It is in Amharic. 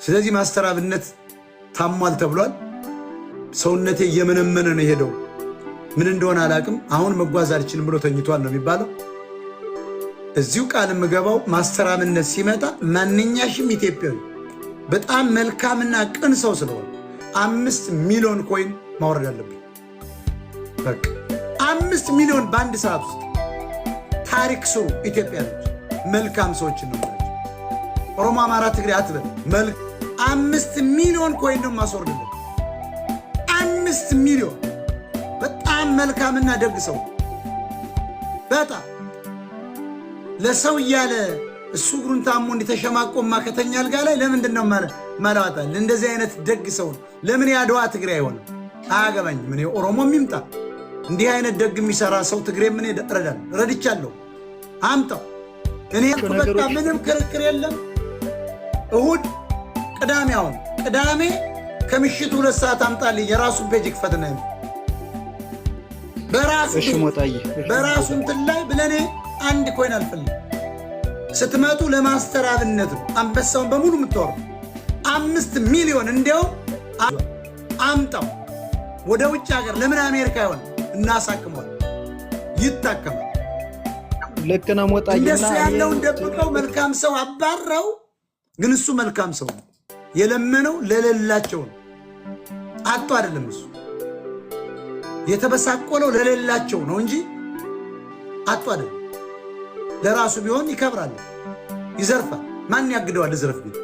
ስለዚህ ማስተር አብነት ታሟል ተብሏል። ሰውነቴ እየመነመነ ነው ሄደው ምን እንደሆነ አላቅም። አሁን መጓዝ አልችልም ብሎ ተኝቷል ነው የሚባለው። እዚሁ ቃል የምገባው ማስተር አብነት ሲመጣ ማንኛሽም ኢትዮጵያዊ በጣም መልካምና ቅን ሰው ስለሆነ 5 ሚሊዮን ኮይን ማውረድ አለብኝ። በቃ 5 ሚሊዮን በአንድ ሰዓት ውስጥ ታሪክ ስሩ ኢትዮጵያኖች። መልካም ሰዎች ነው ማለት ኦሮሞ፣ አማራ፣ ትግሬ አትበል። 5 ሚሊዮን ኮይን ነው ማስወርድለት። 5 ሚሊዮን በጣም መልካምና ደግ ሰው በጣም ለሰው እያለ እሱ እግሩን ታሞ እንዲተሸማቆማ ከተኛ አልጋ ላይ ለምንድነው ማላዋጣል? እንደዚህ አይነት ደግ ሰው ለምን ያድዋ ትግሬ አይሆንም? አያገባኝም። እኔ ኦሮሞም ይምጣ እንዲህ አይነት ደግ የሚሰራ ሰው ትግሬ ምን ረዳል ረድቻለሁ። አምጣው። እኔ በቃ ምንም ክርክር የለም። እሁድ ቅዳሜ፣ አሁን ቅዳሜ ከምሽቱ 2 ሰዓት አምጣልኝ። የራሱን ፔጅ ክፈትና በራሱ እንትን ላይ ብለኔ አንድ ኮይን አልፈልግም። ስትመጡ ለማስተር አብነት ነው አንበሳውን በሙሉ የምትወርዱ 5 ሚሊዮን እንዲያውም አምጣው። ወደ ውጭ ሀገር ለምን አሜሪካ ይሆን እናሳክመዋል፣ ይታከማል። ልክ ነው። ሞጣዬ እንደሱ ያለውን ደብቀው መልካም ሰው አባረው። ግን እሱ መልካም ሰው ነው። የለመነው ለሌላቸው ነው። አጥቶ አይደለም። እሱ የተበሳቆለው ለሌላቸው ነው እንጂ አጥቶ አይደለም። ለራሱ ቢሆን ይከብራል፣ ይዘርፋል። ማን ያግደዋል? ዝረፍ ቢል